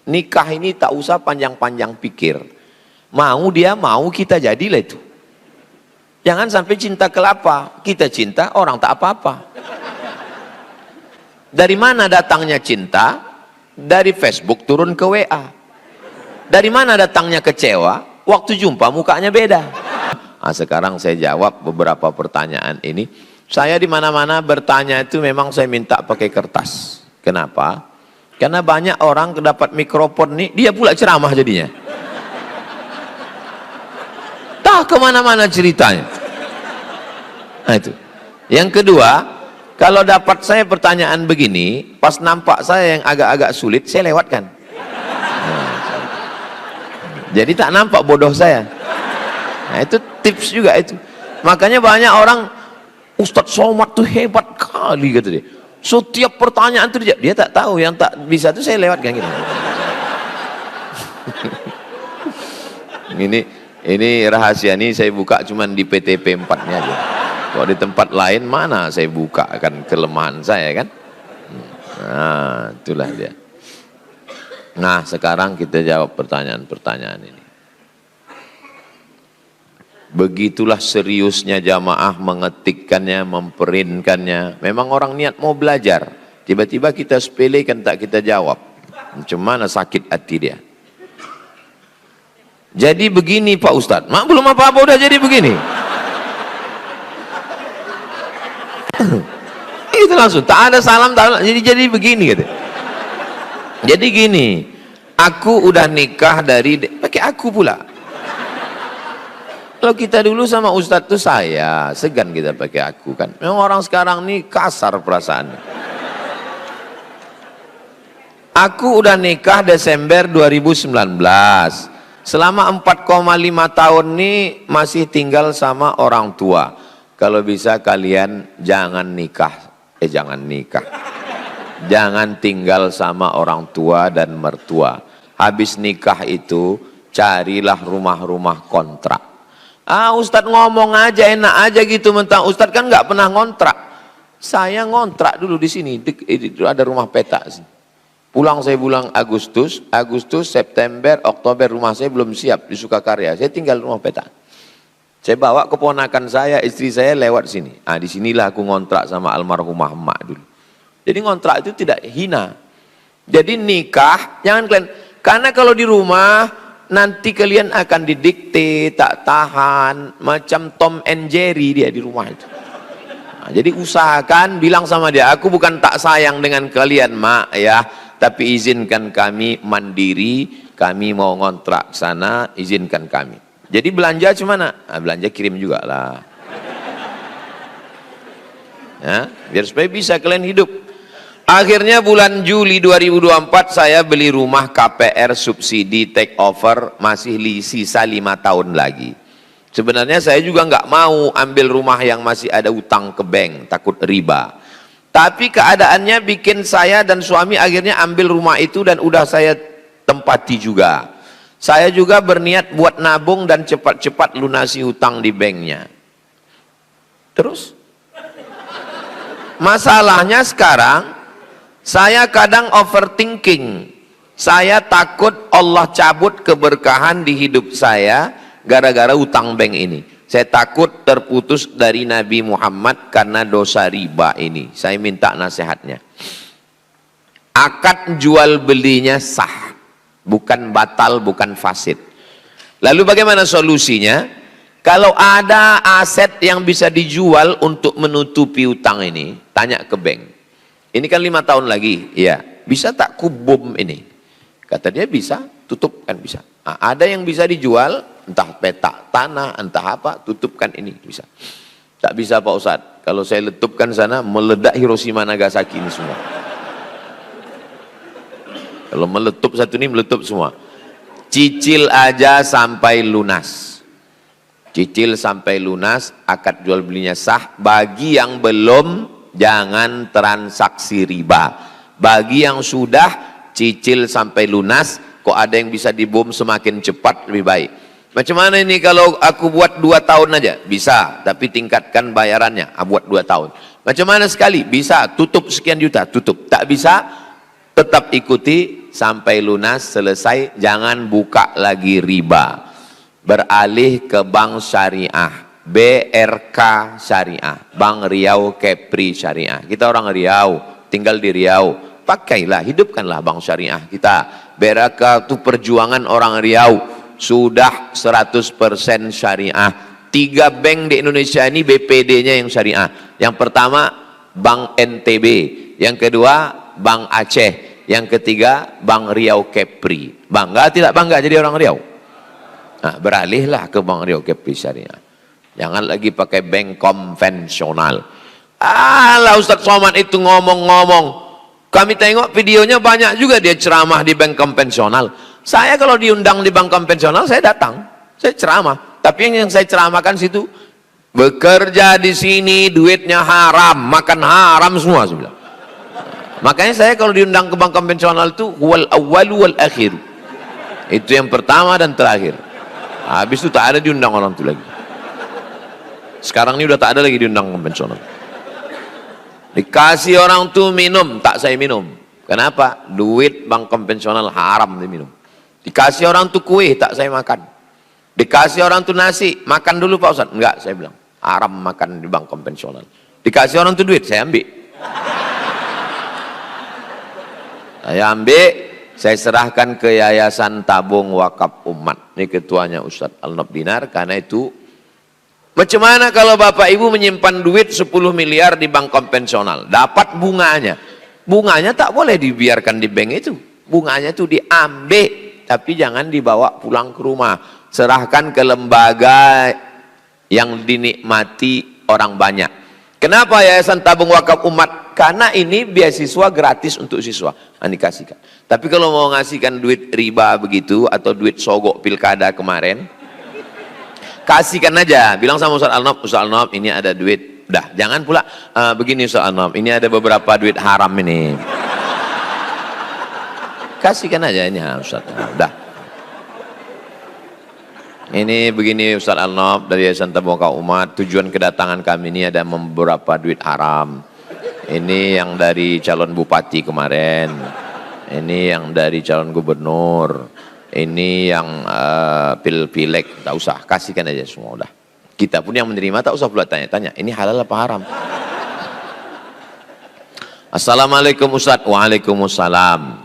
Nikah ini tak usah panjang-panjang pikir. Mau dia mau, kita jadilah itu. Jangan sampai cinta kelapa. Kita cinta, orang tak apa-apa. Dari mana datangnya cinta? Dari Facebook turun ke WA. Dari mana datangnya kecewa? Waktu jumpa mukanya beda. Nah, sekarang saya jawab beberapa pertanyaan ini. Saya di mana-mana bertanya itu memang saya minta pakai kertas. Kenapa? Karena banyak orang dapat mikrofon nih, dia pula ceramah jadinya. Tak kemana-mana ceritanya. Nah itu. Yang kedua, kalau dapat saya pertanyaan begini, pas nampak saya yang agak-agak sulit, saya lewatkan. Jadi tak nampak bodoh saya. Nah itu tips juga itu. Makanya banyak orang, Ustadz Somad tuh hebat kali kata dia. Setiap pertanyaan itu dia tak tahu, yang tak bisa itu saya lewatkan gitu. Ini rahasia ini saya buka cuman di PTP 4-nya aja. Kalau di tempat lain mana saya buka akan kelemahan saya kan. Nah, itulah dia. Nah, sekarang kita jawab pertanyaan-pertanyaan ini. Begitulah seriusnya jamaah mengetikkannya, memperinkannya. Memang orang niat mau belajar. Tiba-tiba kita sepelekan, tak kita jawab. Macam mana sakit hati dia. Jadi begini Pak Ustadz. Mak belum apa-apa udah jadi begini. Itu langsung. Tak ada salam, tak ada. Jadi begini gitu. Jadi gini. Aku udah nikah dari... Pakai aku pula. Kalau kita dulu sama Ustadz tuh saya, segan kita pakai aku kan. Memang orang sekarang nih kasar perasaannya. Aku udah nikah Desember 2019. Selama 4,5 tahun nih masih tinggal sama orang tua. Kalau bisa kalian jangan nikah. Jangan tinggal sama orang tua dan mertua. Habis nikah itu carilah rumah-rumah kontrak. Ustadz ngomong aja enak aja gitu, mentang Ustadz kan nggak pernah ngontrak. Saya ngontrak dulu di sini, ada rumah peta. Pulang saya bulan Agustus, September, Oktober rumah saya belum siap di Sukakarya. Saya tinggal rumah peta. Saya bawa keponakan saya, istri saya lewat sini. Disinilah aku ngontrak sama almarhumah emak dulu. Jadi ngontrak itu tidak hina. Jadi nikah jangan kalian, karena kalau di rumah nanti kalian akan didikte, tak tahan, macam Tom and Jerry dia di rumah itu. Jadi usahakan bilang sama dia, aku bukan tak sayang dengan kalian mak ya, tapi izinkan kami mandiri, kami mau ngontrak sana, izinkan kami. Jadi belanja cemana? Belanja kirim juga lah. Ya, biar supaya bisa kalian hidup. Akhirnya bulan Juli 2024 saya beli rumah KPR subsidi take over, masih sisa 5 tahun lagi. Sebenarnya saya juga nggak mau ambil rumah yang masih ada utang ke bank, takut riba. Tapi keadaannya bikin saya dan suami akhirnya ambil rumah itu dan udah saya tempati juga. Saya juga berniat buat nabung dan cepat-cepat lunasi hutang di banknya. Terus? Masalahnya sekarang, saya kadang overthinking. Saya takut Allah cabut keberkahan di hidup saya gara-gara utang bank ini. Saya takut terputus dari Nabi Muhammad karena dosa riba ini. Saya minta nasihatnya. Akad jual belinya sah, bukan batal, bukan fasid. Lalu bagaimana solusinya? Kalau ada aset yang bisa dijual untuk menutupi utang ini, tanya ke bank. Ini kan 5 tahun lagi, ya. Bisa tak kubom ini? Kata dia bisa, tutupkan bisa. Ada yang bisa dijual, entah petak tanah, entah apa, tutupkan ini bisa. Tak bisa Pak Ustadz. Kalau saya letupkan sana, meledak Hiroshima Nagasaki ini semua. Kalau meletup satu ini, meletup semua. Cicil aja sampai lunas. Cicil sampai lunas, akad jual belinya sah. Bagi yang belum, jangan transaksi riba. Bagi yang sudah cicil sampai lunas, kok ada yang bisa dibom semakin cepat lebih baik. Macam mana ini kalau aku buat 2 tahun aja? Bisa, tapi tingkatkan bayarannya. Buat 2 tahun. Macam mana sekali? Bisa, tutup sekian juta, tutup. Tak bisa, Tetap ikuti sampai lunas, selesai, jangan buka lagi riba. Beralih ke bank syariah, BRK Syariah, Bank Riau Kepri Syariah. Kita orang Riau, tinggal di Riau, pakailah, hidupkanlah bank syariah kita. BRK itu perjuangan orang Riau, sudah 100% syariah. 3 bank di Indonesia ini BPD-nya yang syariah. Yang pertama Bank NTB, yang kedua Bank Aceh, yang ketiga Bank Riau Kepri. Bangga tidak bangga jadi orang Riau? Nah, beralihlah ke Bank Riau Kepri Syariah. Jangan lagi pakai bank konvensional. Alah, Ustadz Somad itu ngomong-ngomong, kami tengok videonya banyak juga dia ceramah di bank konvensional. Saya kalau diundang di bank konvensional saya datang, saya ceramah. Tapi yang saya ceramahkan situ, bekerja di sini duitnya haram, makan haram semua, saya bilang. Makanya saya kalau diundang ke bank konvensional itu wal awwal wal akhir. Itu yang pertama dan terakhir. Habis itu tak ada diundang orang itu lagi. Sekarang ini udah tak ada lagi diundang konvensional. Dikasih orang tuh minum, tak saya minum. Kenapa? Duit bank konvensional haram diminum. Dikasih orang tuh kue, tak saya makan. Dikasih orang tuh nasi, makan dulu Pak Ustadz. Enggak, saya bilang, haram makan di bank konvensional. Dikasih orang tuh duit, saya ambil. Saya ambil, saya serahkan ke Yayasan Tabung Wakaf Umat. Ini ketuanya Ustadz Al-Nob Dinar. Karena itu, macam mana kalau Bapak Ibu menyimpan duit 10 miliar di bank konvensional, dapat bunganya. Bunganya tak boleh dibiarkan di bank itu. Bunganya itu diambil, tapi jangan dibawa pulang ke rumah. Serahkan ke lembaga yang dinikmati orang banyak. Kenapa Yayasan Tabung Wakaf Umat? Karena ini beasiswa gratis untuk siswa. Nah, dikasihkan. Tapi kalau mau ngasihkan duit riba begitu, atau duit sogok pilkada kemarin, kasihkan aja. Bilang sama Ustaz Al-Nob, Ustaz Al-Nob ini ada duit. Udah, jangan pula begini Ustaz Al-Nob, ini ada beberapa duit haram ini. Kasihkan aja ini Ustaz. Udah. Ini begini Ustaz Al-Nob dari Yayasan Tabung Wakaf Umat, tujuan kedatangan kami ini ada beberapa duit haram. Ini yang dari calon bupati kemarin, ini yang dari calon gubernur, ini yang pil-pilek, tak usah, kasihkan aja semua udah. Kita pun yang menerima tak usah pula tanya-tanya, ini halal apa haram. Assalamualaikum Ustaz. Waalaikumsalam.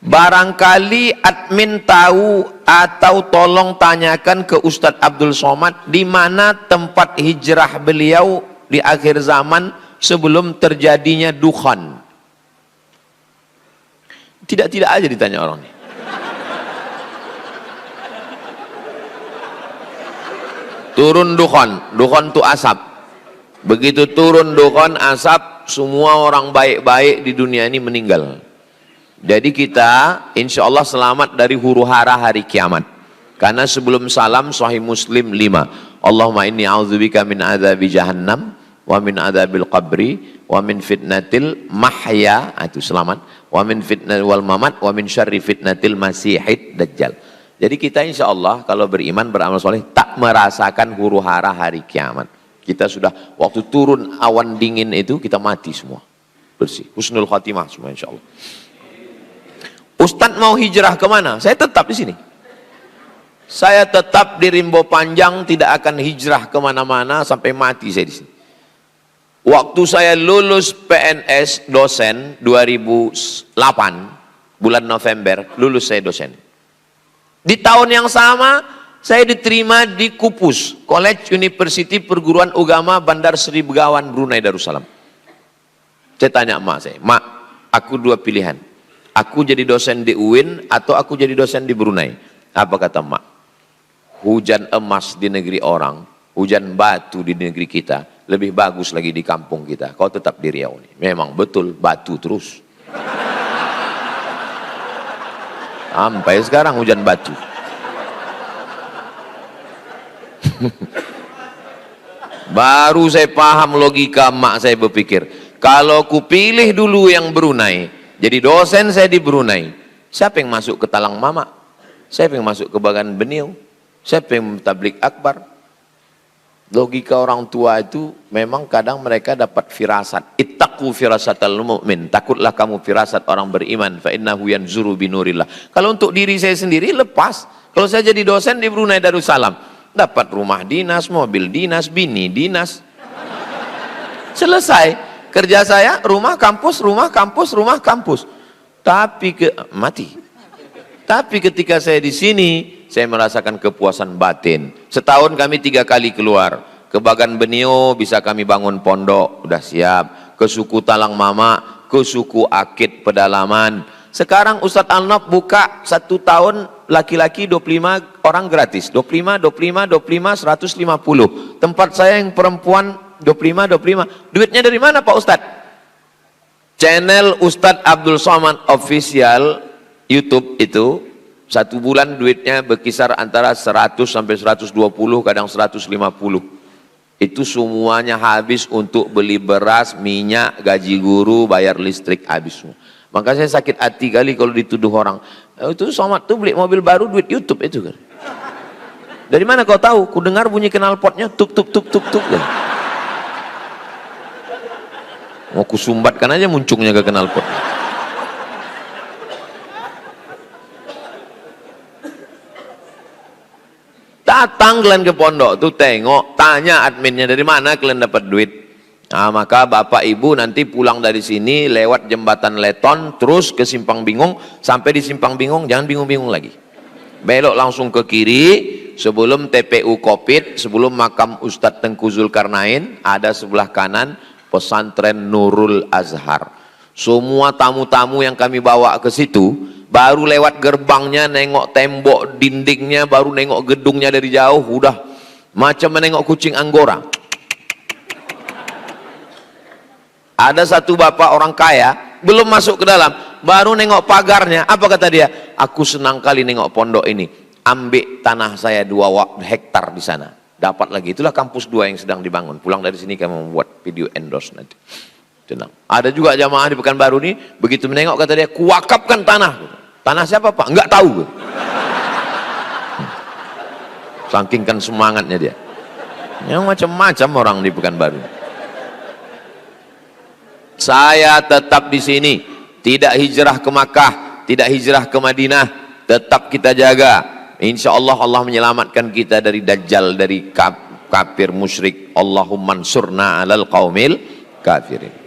Barangkali admin tahu atau tolong tanyakan ke Ustadz Abdul Somad di mana tempat hijrah beliau di akhir zaman sebelum terjadinya dukhan. Tidak aja ditanya orang ini. Turun dukhan, dukhan itu asap. Begitu turun dukhan asap, semua orang baik-baik di dunia ini meninggal. Jadi kita insya Allah selamat dari huru hara hari kiamat. Karena sebelum salam Sahih Muslim 5. Allahumma inni a'udzubika min adzabi jahannam wa min adzabil qabri wa min fitnatil mahya, itu selamat, wa min fitnatil wal mamat wa min syarri fitnatil masihid dajjal. Jadi kita insya Allah kalau beriman beramal soleh tak merasakan huru hara hari kiamat. Kita sudah waktu turun awan dingin itu kita mati semua, bersih, husnul khatimah semua insya Allah. Ustadz mau hijrah kemana? Saya tetap di sini. Saya tetap di Rimbo Panjang, tidak akan hijrah kemana-mana sampai mati saya di sini. Waktu saya lulus PNS dosen 2008, bulan November, lulus saya dosen. Di tahun yang sama, saya diterima di KUPUS, College University Perguruan Agama Bandar Seri Begawan, Brunei Darussalam. Saya tanya emak saya, "Mak, aku dua pilihan. Aku jadi dosen di UIN atau aku jadi dosen di Brunei." Apa kata emak? Hujan emas di negeri orang, hujan batu di negeri kita, lebih bagus lagi di kampung kita. Kau tetap di Riau nih. Memang betul, batu terus. Sampai sekarang hujan batu. Baru saya paham logika emak saya berpikir. Kalau ku pilih dulu yang Brunei, jadi dosen saya di Brunei, siapa yang masuk ke Talang Mama? Siapa yang masuk ke Bagan Beniau? Siapa yang tablik akbar? Logika orang tua itu memang kadang mereka dapat firasat. Wattaqu firasatal mu'min, takutlah kamu firasat orang beriman, fa innahu yanzuru binurillah. Kalau untuk diri saya sendiri lepas. Kalau saya jadi dosen di Brunei Darussalam, dapat rumah dinas, mobil dinas, bini dinas. Selesai. Kerja saya rumah kampus, rumah kampus, rumah kampus. Tapi mati. Tapi ketika saya di sini, saya merasakan kepuasan batin. Setahun kami 3 kali keluar. Ke Bagan Benio bisa kami bangun pondok, udah siap. Ke suku Talang Mama, ke suku Akit Pedalaman. Sekarang Ustadz Al-Naf buka 1 tahun laki-laki 25 orang gratis. 25, 150. Tempat saya yang perempuan 25. Duitnya dari mana Pak Ustadz? Channel Ustadz Abdul Somad Official YouTube itu 1 bulan duitnya berkisar antara 100 sampai 120, kadang 150. Itu semuanya habis untuk beli beras, minyak, gaji guru, bayar listrik, habis semua. Maka saya sakit hati kali kalau dituduh orang, itu Somad tuh beli mobil baru duit YouTube itu kan. Dari mana kau tahu? Ku dengar bunyi knalpotnya tuk tuk tuk tuk tuk kan. Mau kusumbatkan aja muncungnya ke knalpot. Datang kalian ke pondok tuh tengok, tanya adminnya dari mana kalian dapat duit. Nah, maka bapak ibu nanti pulang dari sini lewat jembatan Leton terus ke Simpang Bingung, sampai di Simpang Bingung jangan bingung-bingung lagi. Belok langsung ke kiri sebelum TPU Kopit, sebelum makam Ustadz Tengku Zulkarnain, ada sebelah kanan pesantren Nurul Azhar. Semua tamu-tamu yang kami bawa ke situ baru lewat gerbangnya, nengok tembok dindingnya, baru nengok gedungnya dari jauh, udah macam menengok kucing Anggora. Ada satu bapak orang kaya, belum masuk ke dalam, baru nengok pagarnya, apa kata dia? Aku senang kali nengok pondok ini, ambil tanah saya 2 hektar di sana. Dapat lagi, itulah kampus 2 yang sedang dibangun. Pulang dari sini kami membuat video endorse nanti. Tenang. Ada juga jamaah di Pekanbaru ini, begitu menengok kata dia, kuwakafkan tanah. Tanah siapa Pak? Enggak tahu. Saking kan semangatnya dia. Yang macam-macam orang di Pekanbaru. Saya tetap di sini, tidak hijrah ke Makkah, tidak hijrah ke Madinah, tetap kita jaga. Insya Allah Allah menyelamatkan kita dari Dajjal, dari kafir musyrik. Allahumma ansurna alal qaumil kafirin.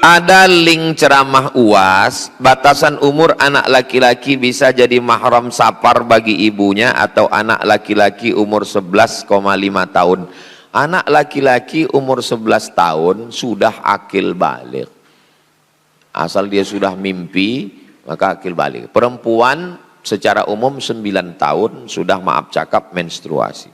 Ada link ceramah UAS, batasan umur anak laki-laki bisa jadi mahram safar bagi ibunya atau anak laki-laki umur 11,5 tahun. Anak laki-laki umur 11 tahun sudah akil balik. Asal dia sudah mimpi, maka akil balik. Perempuan secara umum 9 tahun sudah maaf cakap menstruasi.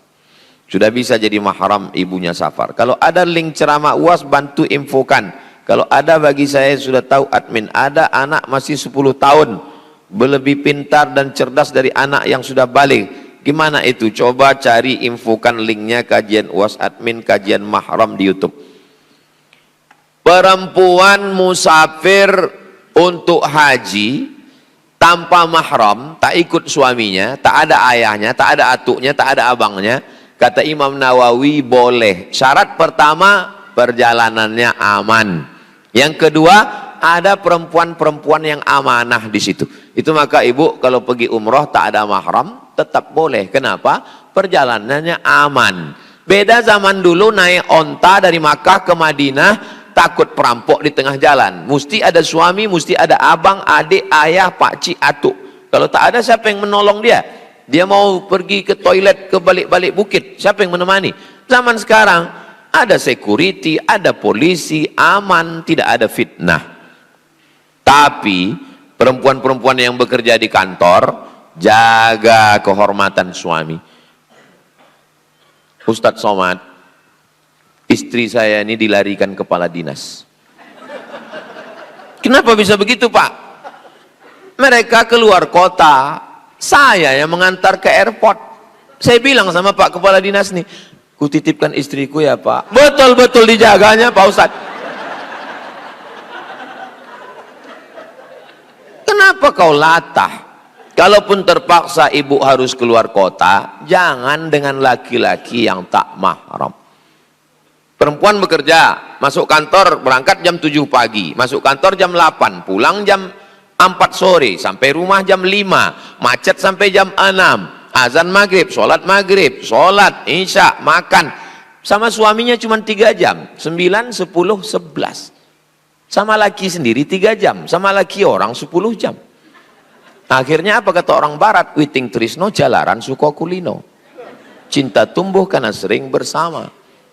Sudah bisa jadi mahram ibunya safar. Kalau ada link ceramah UAS bantu infokan. Kalau ada bagi saya sudah tahu admin, ada anak masih 10 tahun, lebih pintar dan cerdas dari anak yang sudah balik. Gimana itu? Coba cari infokan linknya, kajian UAS admin, kajian mahram di YouTube. Perempuan musafir untuk haji tanpa mahram, tak ikut suaminya, tak ada ayahnya, tak ada atuknya, tak ada abangnya, kata Imam Nawawi boleh. Syarat pertama, perjalanannya aman. Yang kedua, ada perempuan-perempuan yang amanah di situ. Itu maka ibu kalau pergi umroh tak ada mahram tetap boleh. Kenapa? Perjalanannya aman. Beda zaman dulu naik onta dari Makkah ke Madinah, takut perampok di tengah jalan. Mesti ada suami, mesti ada abang, adik, ayah, pakcik, atuk. Kalau tak ada siapa yang menolong dia? Dia mau pergi ke toilet ke balik-balik bukit, siapa yang menemani? Zaman sekarang ada security, ada polisi, aman, tidak ada fitnah. Tapi perempuan-perempuan yang bekerja di kantor, jaga kehormatan suami. Ustadz Somad, istri saya ini dilarikan kepala dinas. Kenapa bisa begitu Pak? Mereka keluar kota, saya yang mengantar ke airport. Saya bilang sama Pak Kepala Dinas nih, kutitipkan istriku ya Pak. Betul-betul dijaganya Pak Ustadz. Kenapa kau latah? Kalaupun terpaksa ibu harus keluar kota, jangan dengan laki-laki yang tak mahram. Perempuan bekerja, masuk kantor berangkat jam 7 pagi, masuk kantor jam 8, pulang jam 4 sore, sampai rumah jam 5, macet sampai jam 6, azan maghrib, sholat isya, makan. Sama suaminya cuma 3 jam, 9, 10, 11. Sama laki sendiri 3 jam, sama laki orang 10 jam. Akhirnya apa kata orang barat? Witing trisno jalaran suko kulino. Cinta tumbuh karena sering bersama.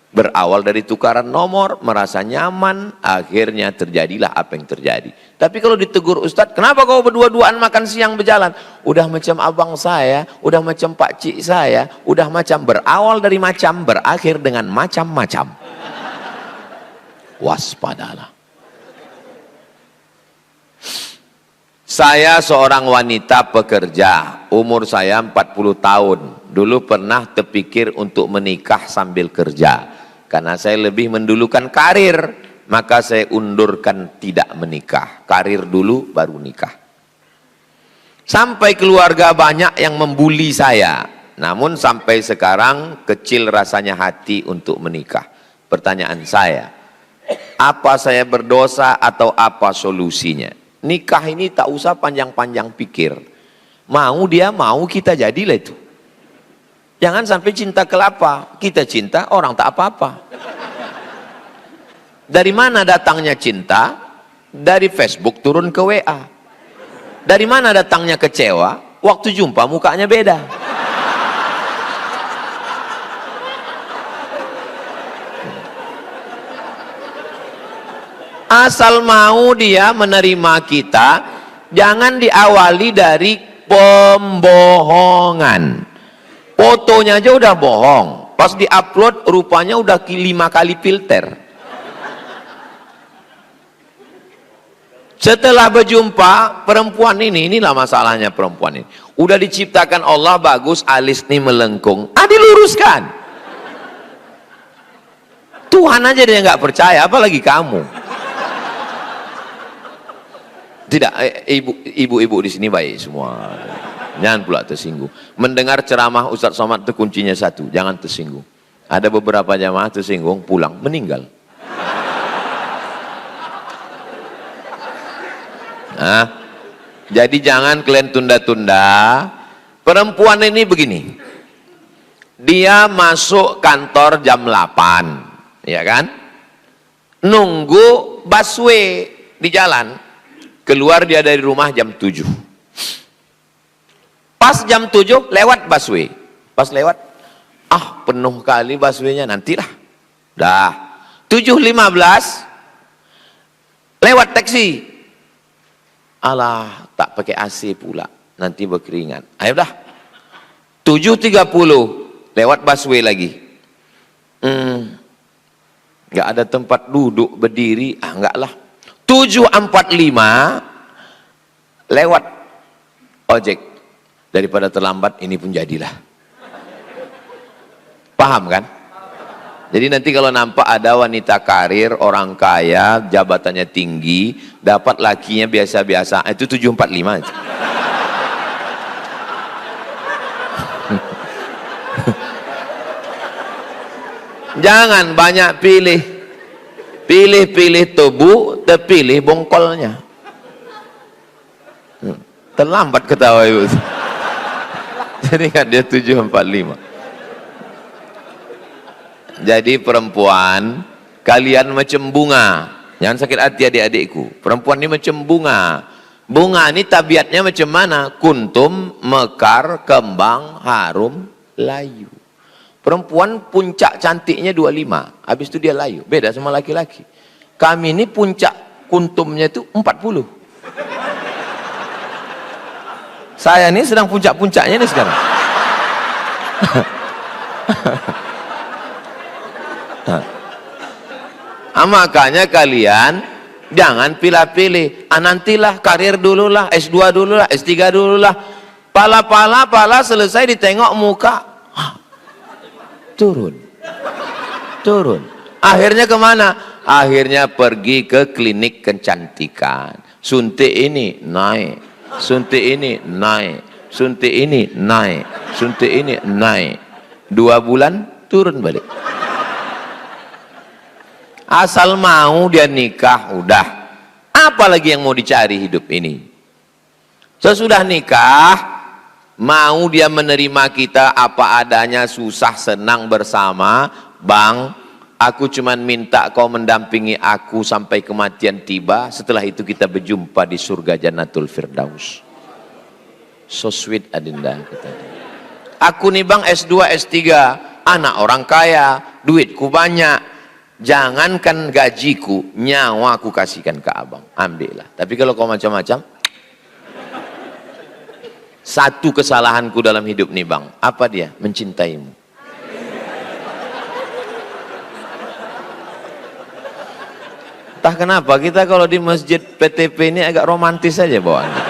Berawal dari tukaran nomor, merasa nyaman, akhirnya terjadilah apa yang terjadi. Tapi kalau ditegur Ustadz, kenapa kau berdua-duaan makan siang berjalan? Udah macam abang saya, udah macam pak cik saya, udah macam, berawal dari macam, berakhir dengan macam-macam. Waspadalah. Saya seorang wanita pekerja, umur saya 40 tahun. Dulu pernah terpikir untuk menikah sambil kerja. Karena saya lebih mendulukan karir, maka saya undurkan tidak menikah. Karir dulu baru nikah. Sampai keluarga banyak yang membuli saya. Namun sampai sekarang kecil rasanya hati untuk menikah. Pertanyaan saya, apa saya berdosa atau apa solusinya? Nikah ini tak usah panjang-panjang pikir. Mau dia mau, kita jadilah itu. Jangan sampai cinta kelapa. Kita cinta, orang tak apa-apa. Dari mana datangnya cinta? Dari Facebook turun ke WA. Dari mana datangnya kecewa? Waktu jumpa mukanya beda. Asal mau dia menerima kita, jangan diawali dari pembohongan. Fotonya aja udah bohong, pas diupload rupanya udah 5 kali filter. Setelah berjumpa perempuan inilah masalahnya perempuan ini. Udah diciptakan Allah bagus, alis nih melengkung, diluruskan. Tuhan aja dia nggak percaya, apalagi kamu. Tidak, ibu-ibu di sini baik semua. Jangan pula tersinggung. Mendengar ceramah Ustadz Somad itu kuncinya satu, jangan tersinggung. Ada beberapa jamaah tersinggung, pulang, meninggal. Nah, jadi jangan kalian tunda-tunda. Perempuan ini begini, dia masuk kantor jam 8, ya kan? Nunggu busway di jalan. Keluar dia dari rumah jam 7. Pas jam 7 lewat busway. Pas lewat, penuh kali busway-nya, nantilah. Dah 7.15 lewat taksi. Alah, tak pakai AC pula, nanti berkeringat. Ayo dah. 7.30 lewat busway lagi. Nggak ada tempat duduk berdiri, enggak lah. 7.45 lewat ojek. Daripada terlambat, ini pun jadilah. Paham kan? Jadi nanti kalau nampak ada wanita karir, orang kaya, jabatannya tinggi, dapat lakinya biasa-biasa, itu 7.45 itu. Jangan banyak pilih. Pilih-pilih tubuh, terpilih bongkolnya. Terlambat ketawa ibu. Jadi kan dia 7.45. Jadi perempuan, kalian macam bunga. Jangan sakit hati adik-adikku. Perempuan ini macam bunga. Bunga ini tabiatnya macam mana? Kuntum, mekar, kembang, harum, layu. Perempuan puncak cantiknya 25. Habis itu dia layu. Beda sama laki-laki. Kami ini puncak kuntumnya itu 40. Saya ini sedang puncak-puncaknya ini sekarang. Makanya kalian jangan pilih-pilih. Nantilah karir dululah, S2 dululah, S3 dululah. Pala selesai ditengok muka, turun. Akhirnya kemana? Akhirnya pergi ke klinik kecantikan. Suntik ini naik. Suntik ini naik, suntik ini naik, suntik ini naik. 2 bulan turun balik. Asal mau dia nikah, udah. Apalagi yang mau dicari hidup ini? Sesudah nikah, mau dia menerima kita apa adanya, susah senang bersama. Bang, aku cuman minta kau mendampingi aku sampai kematian tiba. Setelah itu kita berjumpa di surga Jannatul Firdaus. So sweet Adinda, kata dia. Aku nih bang S2, S3, anak orang kaya, duitku banyak. Jangankan gajiku, nyawa aku kasihkan ke abang. Ambillah. Tapi kalau kau macam-macam, satu kesalahanku dalam hidup nih bang. Apa dia? Mencintaimu. Entah kenapa kita kalau di masjid PTP ini agak romantis saja bawaan kita.